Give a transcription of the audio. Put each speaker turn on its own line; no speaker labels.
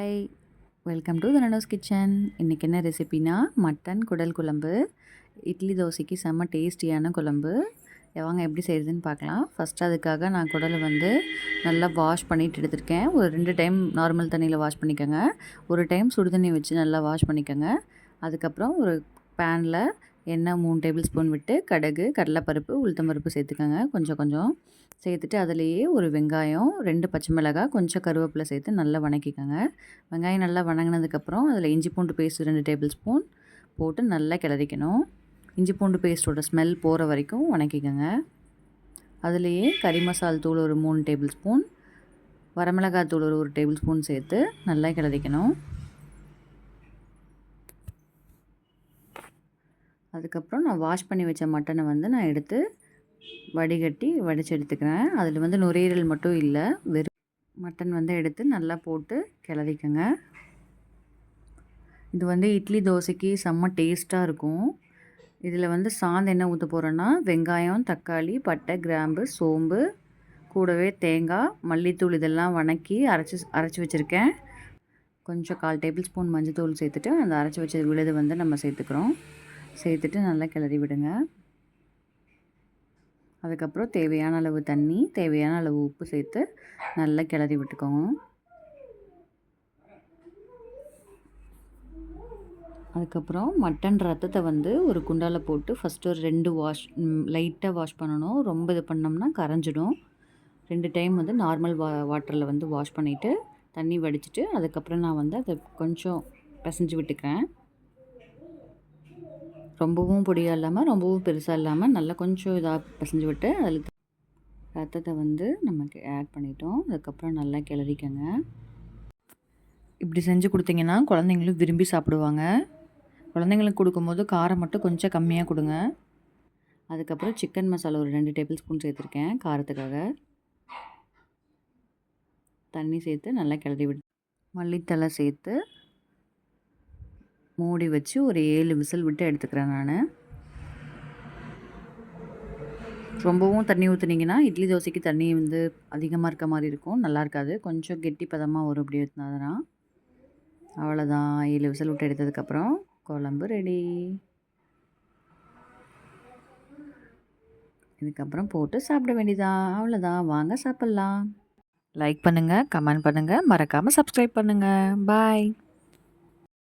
Hi, welcome to தனனோஸ் kitchen. இன்றைக்கி என்ன ரெசிபினா மட்டன் குடல் குழம்பு. இட்லி தோசைக்கு செம்ம டேஸ்டியான குழம்பு. வாங்க எப்படி செய்கிறதுன்னு பார்க்கலாம். ஃபஸ்ட்டு அதுக்காக நான் குடலை நல்லா வாஷ் பண்ணிவிட்டு எடுத்திருக்கேன். ஒரு 2 டைம் நார்மல் தண்ணியில் வாஷ் பண்ணிக்கோங்க. ஒரு டைம் சுடு தண்ணி வச்சு நல்லா வாஷ் பண்ணிக்கோங்க. அதுக்கப்புறம் ஒரு பேனில் எண்ணெய் 3 டேபிள் ஸ்பூன் விட்டு கடுகு, கடலைப்பருப்பு, உளுத்தம்பருப்பு சேர்த்துக்கோங்க. கொஞ்சம் சேர்த்துட்டு அதிலேயே ஒரு வெங்காயம், 2 பச்சை மிளகாய், கொஞ்சம் கருவேப்பிலை சேர்த்து நல்லா வணக்கிக்கோங்க. வெங்காயம் நல்லா வணங்கினதுக்கப்புறம் அதில் இஞ்சி பூண்டு பேஸ்ட் 2 டேபிள் ஸ்பூன் போட்டு நல்லா கிளறிக்கணும். இஞ்சி பூண்டு பேஸ்ட்டோட ஸ்மெல் போகிற வரைக்கும் வணக்கிக்கோங்க. அதிலேயே கறி மசால் தூள் ஒரு 3 டேபிள் ஸ்பூன், வரமிளகாய் தூள் ஒரு டேபிள் ஸ்பூன் சேர்த்து நல்லா கிளறிக்கணும். அதுக்கப்புறம் நான் வாஷ் பண்ணி வச்ச மட்டனை நான் எடுத்து வடிகட்டி வடித்து எடுத்துக்கிறேன். அதில் நுரையீரல் மட்டும் இல்லை, வெறும் மட்டன் எடுத்து நல்லா போட்டு கிளறிக்கங்க. இது இட்லி தோசைக்கு செம்ம டேஸ்ட்டாக இருக்கும். இதில் சாந்து என்ன ஊற்ற போகிறேன்னா, வெங்காயம், தக்காளி, பட்டை, கிராம்பு, சோம்பு, கூடவே தேங்காய், மல்லித்தூள் இதெல்லாம் வணக்கி அரைச்சி வச்சுருக்கேன். கொஞ்சம் 1/4 டேபிள் ஸ்பூன் மஞ்சள் சேர்த்துட்டு அந்த அரைச்சி வச்ச விழுது நம்ம சேர்த்துக்கிறோம். சேர்த்துட்டு நல்லா கிளறி விடுங்க. அதுக்கப்புறம் தேவையான அளவு தண்ணி, தேவையான அளவு உப்பு சேர்த்து நல்லா கிளறி விட்டுக்கோங்க. அதுக்கப்புறம் மட்டன் ரத்தத்தை ஒரு குண்டால போட்டு ஃபஸ்ட்டு ஒரு 2 லைட்டாக வாஷ் பண்ணணும். ரொம்ப இது பண்ணோம்னா கரைஞ்சிடும். 2 டைம் நார்மல் வாட்டரில் வாஷ் பண்ணிவிட்டு தண்ணி வடிச்சிட்டு அதுக்கப்புறம் நான் அதை கொஞ்சம் பிசைஞ்சு விட்டுக்கிறேன். ரொம்பவும் பொடியாக இல்லாமல் ரொம்பவும் பெருசாக இல்லாமல் நல்லா கொஞ்சம் இதாக பிசைஞ்சு விட்டு அதில் ரத்தத்தை நமக்கு ஆட் பண்ணிட்டோம். அதுக்கப்புறம் நல்லா கிளறிக்கங்க. இப்படி செஞ்சு கொடுத்தீங்கன்னா குழந்தைங்களும் விரும்பி சாப்பிடுவாங்க. குழந்தைங்களுக்கு கொடுக்கும்போது காரம் மட்டும் கொஞ்சம் கம்மியாக கொடுங்க. அதுக்கப்புறம் சிக்கன் மசாலா ஒரு 2 டேபிள் ஸ்பூன் சேர்த்துருக்கேன் காரத்துக்காக. தண்ணி சேர்த்து நல்லா கிளறி விட்டு மல்லித்தலை சேர்த்து மூடி வச்சு ஒரு 7 விசில் விட்டு எடுத்துக்கிறேன் நான். ரொம்பவும் தண்ணி ஊற்றுனீங்கன்னா இட்லி தோசைக்கு தண்ணி அதிகமாக இருக்க மாதிரி இருக்கும், நல்லா இருக்காது. கொஞ்சம் கெட்டி பதமாக வரும் இப்படி ஊற்றினாதுன்னா. அவ்வளோதான், 7 விசில் விட்டு எடுத்ததுக்கப்புறம் குழம்பு ரெடி. இதுக்கப்புறம் போட்டு சாப்பிட வேண்டியதான். அவ்வளோதான், வாங்க சாப்பிட்லாம். லைக் பண்ணுங்கள், கமெண்ட் பண்ணுங்கள், மறக்காமல் சப்ஸ்கிரைப் பண்ணுங்கள். பாய்.